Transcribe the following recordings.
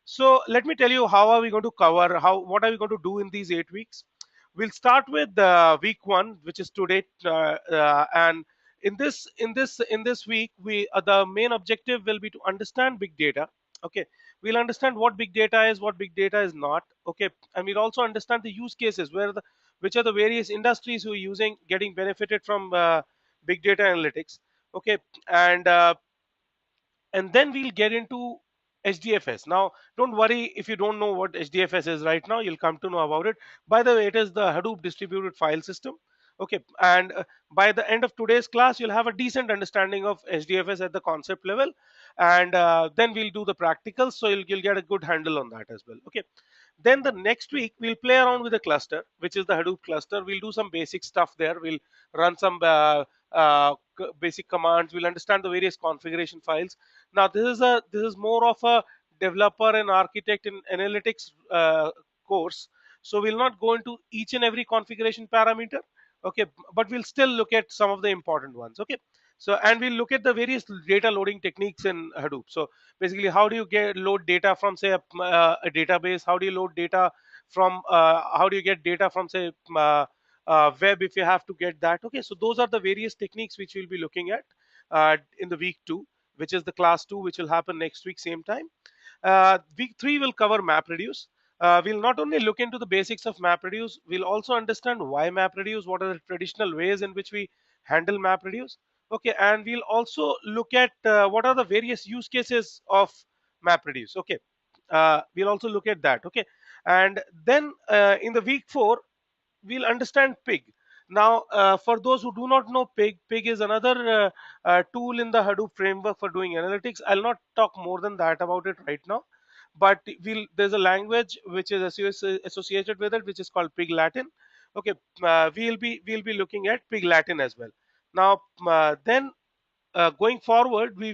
So let me tell you how are we going to cover, what are we going to do in these 8 weeks. We'll start with week one, which is today, and in this week, we the main objective will be to understand big data. Okay, we'll understand what big data is, what big data is not. Okay, and we'll also understand the use cases, which are the various industries who are using, getting benefited from big data analytics. Okay, and then we'll get into HDFS. Now, don't worry if you don't know what HDFS is right now, you'll come to know about it. By the way, it is the Hadoop distributed file system. Okay, and by the end of today's class, you'll have a decent understanding of HDFS at the concept level, and then we'll do the practicals, so you'll get a good handle on that as well. Okay, then the next week we'll play around with the cluster, which is the Hadoop cluster. We'll do some basic stuff there. We'll run some basic commands. We'll understand the various configuration files. Now this is more of a developer and architect in analytics course. So we'll not go into each and every configuration parameter. Okay, but we'll still look at some of the important ones. Okay, so and we'll look at the various data loading techniques in Hadoop. So basically, how do you get load data from say a database? How do you load data from how do you get data from say web if you have to get that? Okay, so those are the various techniques which we'll be looking at in the week two, which is the class two, which will happen next week same time. Week three will cover MapReduce. We'll not only look into the basics of MapReduce, we'll also understand why MapReduce, what are the traditional ways in which we handle MapReduce. Okay, and we'll also look at what are the various use cases of MapReduce. Okay, we'll also look at that. Okay, and then in the week four, we'll understand Pig. Now, for those who do not know Pig, Pig is another tool in the Hadoop framework for doing analytics. I'll not talk more than that about it right now, but there's a language which is associated with it, which is called Pig Latin. Okay, we'll be looking at Pig Latin as well. Now, then going forward, we'll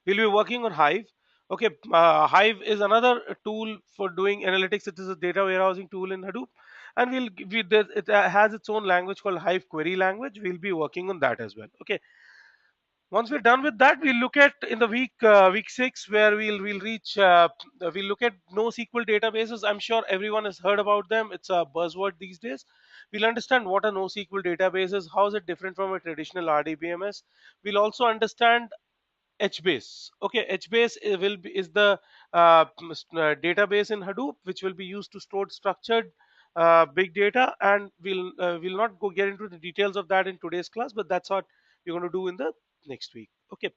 be working on Hive. Okay, Hive is another tool for doing analytics. It is a data warehousing tool in Hadoop, and it has its own language called Hive Query Language. We'll be working on that as well. Okay, once we're done with that, we'll look at in the week six, where we'll look at NoSQL databases. I'm sure everyone has heard about them. It's a buzzword these days. We'll understand what a NoSQL database is, how is it different from a traditional RDBMS. We'll also understand HBase. Okay, HBase is the database in Hadoop, which will be used to store structured big data, and we'll not go get into the details of that in today's class, but that's what we're going to do in the next week. Okay,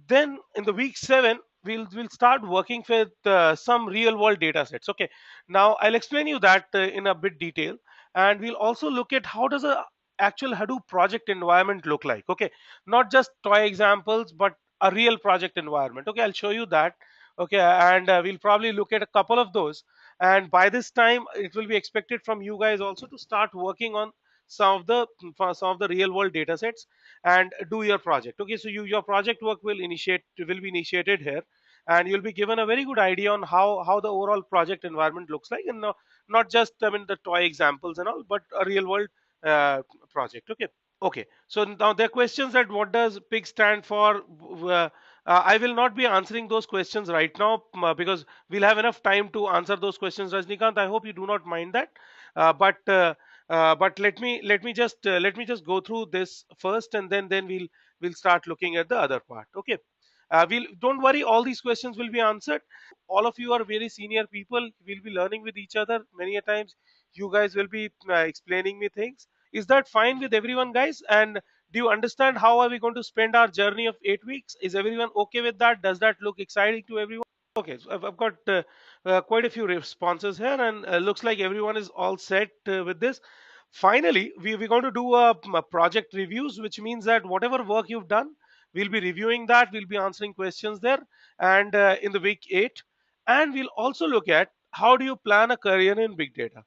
then in the week seven, we'll start working with some real world data sets. Okay, now I'll explain you that in a bit detail, and we'll also look at how does a actual Hadoop project environment look like. Okay, not just toy examples, but a real project environment. Okay, I'll show you that. Okay, and we'll probably look at a couple of those, and by this time it will be expected from you guys also to start working on some of the some of the real world data sets and do your project. Okay, so your project work will be initiated here, and you'll be given a very good idea on how the overall project environment looks like, and not just the toy examples and all, but a real world project. Okay. Okay, so now there are questions that what does PIG stand for? I will not be answering those questions right now, because we'll have enough time to answer those questions, Rajnikant. I hope you do not mind that. But let me just go through this first, and then we'll start looking at the other part. Okay. We'll don't worry, all these questions will be answered. All of you are very senior people. We'll be learning with each other. Many a times, you guys will be explaining me things. Is that fine with everyone, guys? And do you understand how are we going to spend our journey of 8 weeks? Is everyone okay with that? Does that look exciting to everyone? Okay, so I've got quite a few responses here, and looks like everyone is all set with this. Finally, we're going to do a project reviews, which means that whatever work you've done, we'll be reviewing that. We'll be answering questions there, and in the week eight, and we'll also look at how do you plan a career in big data.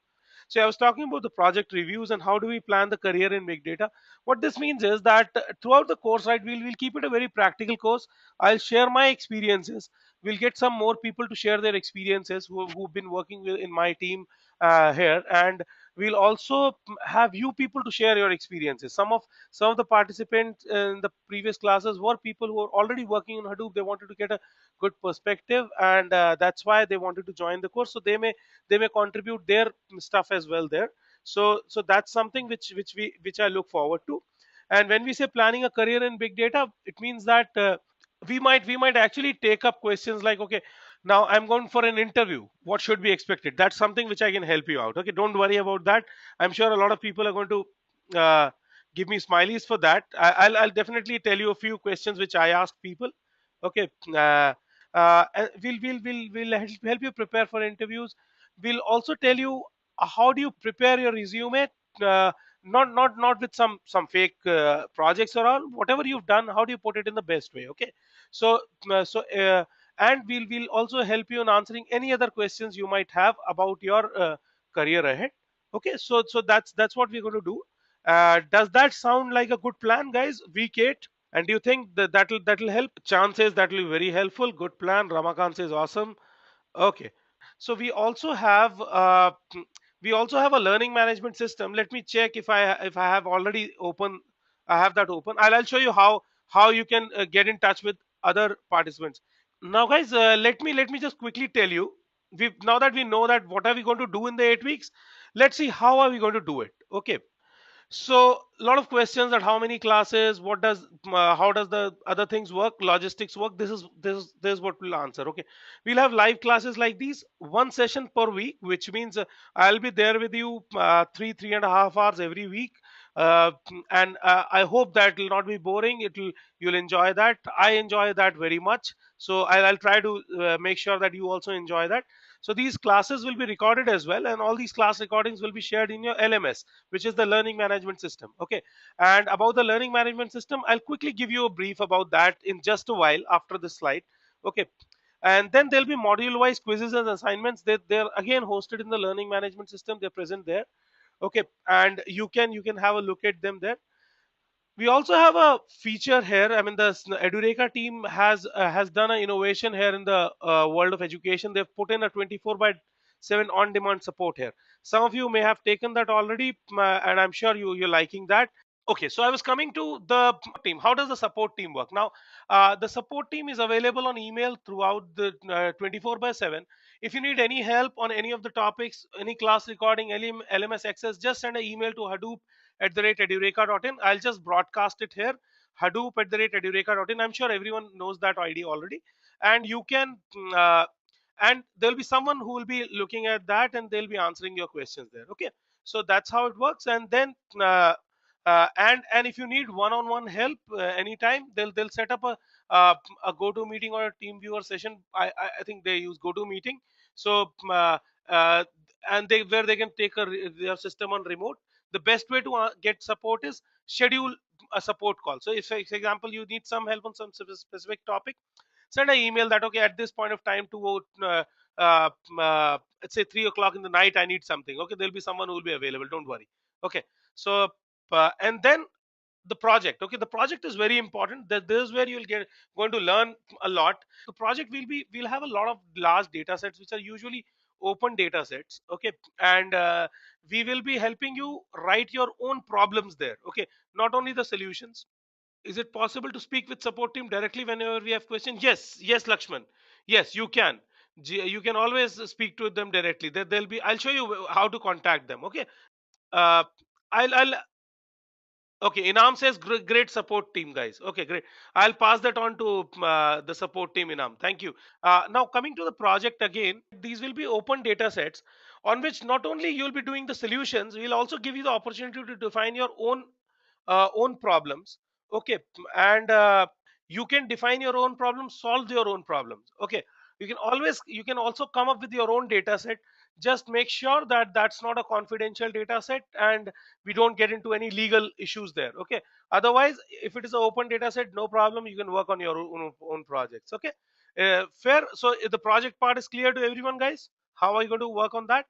So I was talking about the project reviews and how do we plan the career in big data. What this means is that throughout the course, right, we'll keep it a very practical course. I'll share my experiences. We'll get some more people to share their experiences who've been working in my team here, and We'll also have you people to share your experiences. Some of the participants in the previous classes were people who are already working on Hadoop. They wanted to get a good perspective, and that's why they wanted to join the course. So they may contribute their stuff as well there. So that's something which I look forward to. And when we say planning a career in big data, it means that we might actually take up questions like, okay, now I'm going for an interview, what should be expected? That's something which I can help you out. Okay, don't worry about that. I'm sure a lot of people are going to give me smileys for that. I'll definitely tell you a few questions which I ask people. Okay. And we'll help you prepare for interviews. We'll also tell you how do you prepare your resume, uh, not with some fake projects or all. Whatever you've done, how do you put it in the best way? Okay. So and we'll also help you in answering any other questions you might have about your career ahead. Okay, so that's what we're going to do. Does that sound like a good plan, guys? Week 8. And do you think that'll help? Chances that will be very helpful. Good plan. Ramakant says awesome. Okay. So we also have a learning management system. Let me check if I have already open. I have that open. I'll show you how you can get in touch with other participants. Now, guys, let me just quickly tell you. Now that we know that what are we going to do in the 8 weeks, let's see how are we going to do it. Okay. So a lot of questions that how many classes, how does the other things work, logistics work. This is what we'll answer. Okay, we'll have live classes like these, one session per week, which means I'll be there with you 3.5 hours every week. And I hope that will not be boring. You'll enjoy that. I enjoy that very much. So I'll try to make sure that you also enjoy that. So these classes will be recorded as well, and all these class recordings will be shared in your LMS, which is the learning management system. Okay. And about the learning management system, I'll quickly give you a brief about that in just a while after this slide. Okay. And then there'll be module wise quizzes and assignments. They're again hosted in the learning management system. They're present there. Okay. And you can have a look at them there. We also have a feature here. I mean, the Edureka team has done an innovation here in the world of education. They've put in a 24 by 7 on-demand support here. Some of you may have taken that already, and I'm sure you're liking that. Okay, so I was coming to the team. How does the support team work? Now, the support team is available on email throughout the 24 by 7. If you need any help on any of the topics, any class recording, any LMS access, just send an email to hadoop@edureka.in. I'll just broadcast it here. Hadoop@edureka.in. I'm sure everyone knows that ID already. And you can, and there'll be someone who will be looking at that and they'll be answering your questions there. Okay, so that's how it works. And then, and if you need one-on-one help anytime, they'll set up a go-to meeting or a team viewer session. I think they use go-to meeting. So uh, and they where they can take their system on remote. The best way to get support is schedule a support call. So if, for example, you need some help on some specific topic, send an email that, okay, at this point of time to uh, let's say 3 o'clock in the night, I need something. Okay, there'll be someone who will be available. Don't worry. Okay. So and then the project. Okay, the project is very important. That this is where you'll get going to learn a lot. The project we'll have a lot of large data sets which are usually open data sets. Okay. And we will be helping you write your own problems there. Okay, not only the solutions. Is it possible to speak with support team directly whenever we have questions? Yes, Lakshman. Yes, you can. You can always speak to them directly. They'll be. I'll show you how to contact them. Okay. Uh, I'll Okay, Inam says great support team, guys. Okay, great. I'll pass that on to the support team, Inam. Thank you. Now, coming to the project again, these will be open data sets on which not only you'll be doing the solutions, we'll also give you the opportunity to define your own problems. Okay, and you can define your own problems, solve your own problems. Okay, you can also come up with your own data set. Just make sure that that's not a confidential data set and we don't get into any legal issues there. Okay, otherwise if it is an open data set, no problem, you can work on your own projects. Okay, fair. So if the project part is clear to everyone, guys, how are you going to work on that?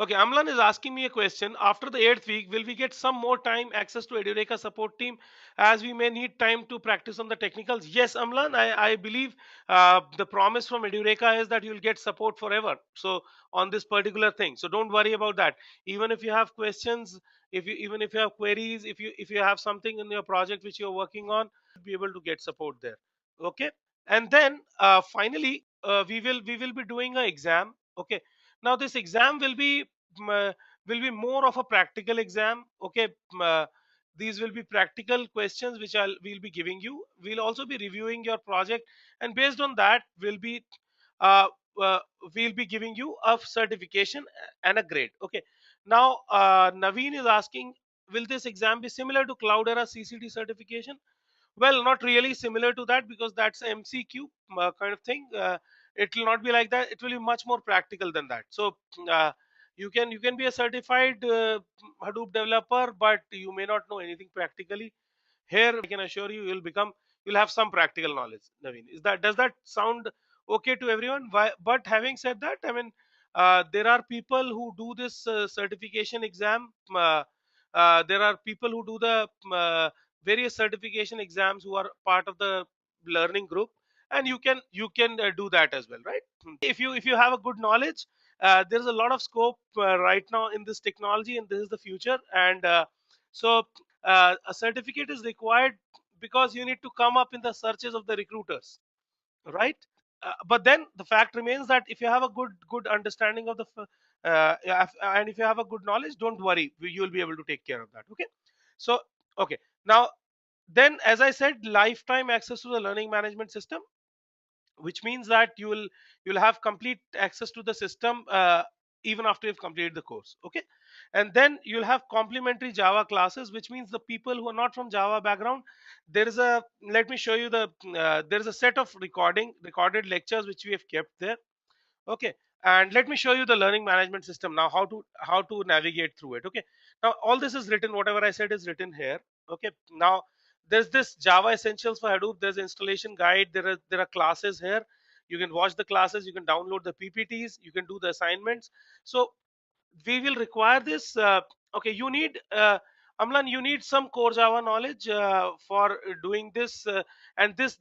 Okay, Amlan is asking me a question. After the eighth week, will we get some more time access to Edureka support team, as we may need time to practice on the technicals? Yes, Amlan, I believe the promise from Edureka is that you'll get support forever. So on this particular thing, so don't worry about that. Even if you have questions, if you even if you have queries, if you have something in your project which you're working on, you'll be able to get support there. Okay, and then finally we will be doing an exam. Okay, now this exam will be more of a practical exam. Okay, these will be practical questions which we'll be giving you. We'll also be reviewing your project, and based on that uh, uh, we'll be giving you a certification and a grade. Okay, now Naveen is asking, will this exam be similar to Cloudera CCT certification? Well, not really similar to that, because that's a MCQ kind of thing. It will not be like that. It will be much more practical than that. So uh, you can be a certified Hadoop developer, but you may not know anything practically. Here, I can assure you, you'll have some practical knowledge. Naveen, does that sound okay to everyone? But having said that, I mean, there are people who do this certification exam. There are people who do the various certification exams who are part of the learning group, and you can do that as well, right? If you have a good knowledge, there's a lot of scope right now in this technology, and this is the future. And so a certificate is required because you need to come up in the searches of the recruiters, right? But then the fact remains that if you have a good understanding of and if you have a good knowledge, don't worry, you will be able to take care of that. Okay, so okay, now then, as I said, lifetime access to the learning management system, which means that you'll have complete access to the system even after you've completed the course. Okay, and then you'll have complementary Java classes, which means the people who are not from Java background, there is a let me show you the there is a set of recorded lectures which we have kept there. Okay, and let me show you the learning management system now, how to navigate through it. Okay, now all this is written, whatever I said is written here. Okay, now there's this Java essentials for Hadoop, there's installation guide, there are classes here. You can watch the classes, you can download the PPTs, you can do the assignments. So we will require this. Okay, you need Amlan, you need some core Java knowledge for doing this, and this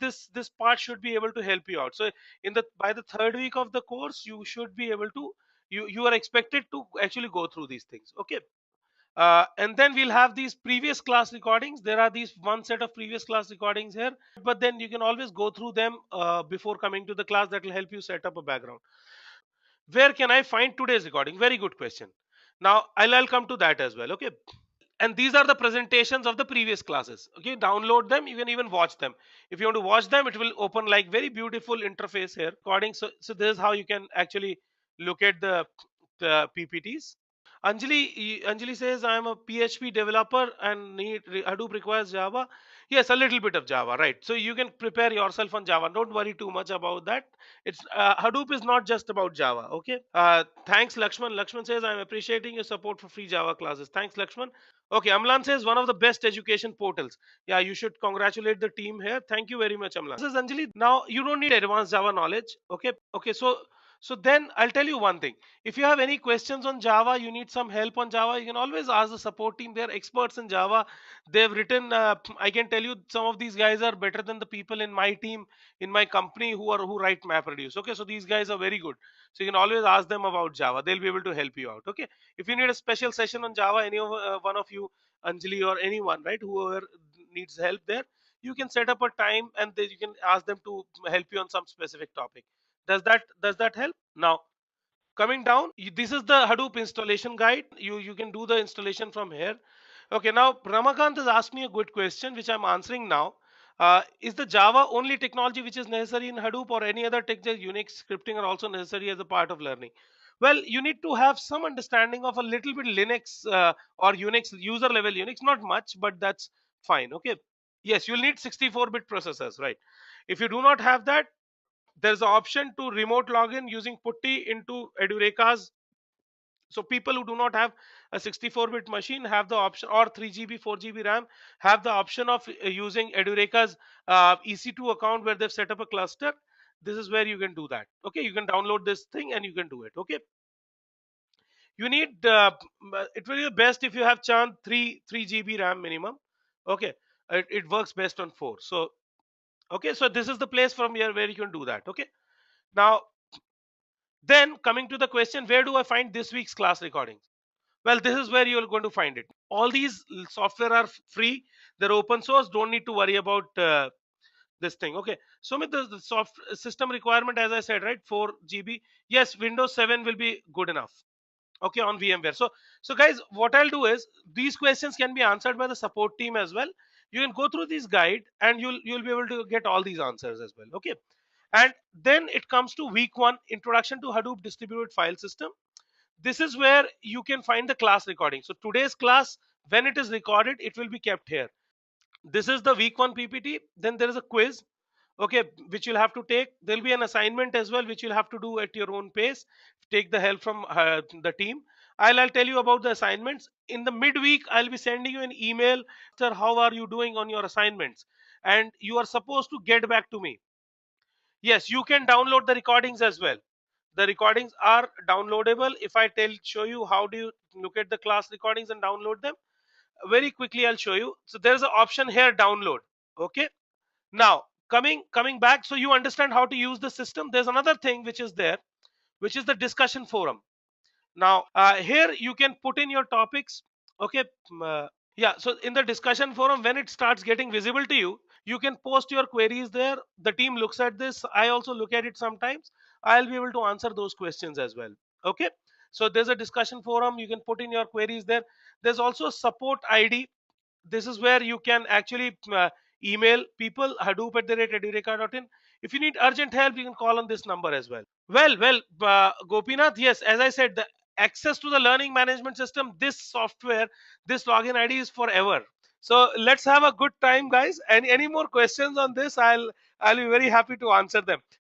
part should be able to help you out. So in the by the third week of the course, you should be able to, you are expected to actually go through these things. Okay, and then we'll have these previous class recordings. There are these one set of previous class recordings here, but then you can always go through them before coming to the class. That will help you set up a background. Where can I find today's recording? Very good question. Now I'll come to that as well. Okay, and these are the presentations of the previous classes. Okay, download them, you can even watch them. If you want to watch them, it will open like very beautiful interface here recording. So this is how you can actually look at the PPTs. Anjali says, I am a PHP developer and need Hadoop requires Java. Yes, a little bit of Java, right? So you can prepare yourself on Java. Don't worry too much about that. It's Hadoop is not just about Java. Okay. Thanks, Lakshman. Lakshman says, I'm appreciating your support for free Java classes. Thanks, Lakshman. Okay, Amlan says, one of the best education portals. Yeah, you should congratulate the team here. Thank you very much, Amlan. This is Anjali. Now you don't need advanced Java knowledge. Okay. Okay. So then I'll tell you one thing. If you have any questions on Java, you need some help on Java, you can always ask the support team. They're experts in Java. They've written, I can tell you, some of these guys are better than the people in my team, in my company, who write MapReduce. Okay, so these guys are very good. So you can always ask them about Java. They'll be able to help you out. Okay, if you need a special session on Java, any of one of you, Anjali or anyone, right, whoever needs help there, you can set up a time and then you can ask them to help you on some specific topic. Does that help? Now coming down, this is the Hadoop installation guide. You can do the installation from here. Okay, now Ramakant has asked me a good question which I'm answering now. Is the Java only technology which is necessary in Hadoop, or any other tech, Unix scripting are also necessary as a part of learning? Well, you need to have some understanding of a little bit Linux or Unix, user level Unix, not much, but that's fine. Okay, yes, you'll need 64-bit processors, right? If you do not have that, there's an option to remote login using putty into Edureka's. So people who do not have a 64-bit machine have the option, or 3 GB 4 GB RAM, have the option of using Edureka's EC2 account, where they've set up a cluster. This is where you can do that. Okay, you can download this thing and you can do it. Okay, You need it will be best if you have churn 3 GB RAM minimum. Okay, it works best on 4. So okay, so this is the place from here where you can do that. Okay, now then coming to the question, where do I find this week's class recordings? Well, this is where you're going to find it. All these software are free, they're open source, don't need to worry about this thing. Okay, so with the soft system requirement, as I said, right, 4 GB. Yes, Windows 7 will be good enough, okay, on VMware. So guys, what I'll do is, these questions can be answered by the support team as well. You can go through this guide and you'll be able to get all these answers as well. Okay, and then it comes to week 1, introduction to Hadoop distributed file system. This is where you can find the class recording. So today's class, when it is recorded, it will be kept here. This is the week 1 PPT. Then there is a quiz, okay, which you'll have to take. There'll be an assignment as well, which you'll have to do at your own pace. Take the help from the team. I'll tell you about the assignments in the midweek. I'll be sending you an email, sir, how are you doing on your assignments, and you are supposed to get back to me. Yes, you can download the recordings as well. The recordings are downloadable. If I show you how do you look at the class recordings and download them, very quickly I'll show you. So there's an option here, download. Okay, now coming back, so you understand how to use the system. There's another thing which is there, which is the discussion forum. Now here you can put in your topics. Okay, yeah, so in the discussion forum, when it starts getting visible to you, you can post your queries there. The team looks at this, I also look at it sometimes. I'll be able to answer those questions as well. Okay, so there's a discussion forum, you can put in your queries there. There's also a support ID. This is where you can actually email people, hadoop@edureka.in. If you need urgent help, you can call on this number as well. Well, Gopinath, yes, as I said, the access to the learning management system, this software, this login ID is forever. So let's have a good time, guys. And any more questions on this, I'll be very happy to answer them.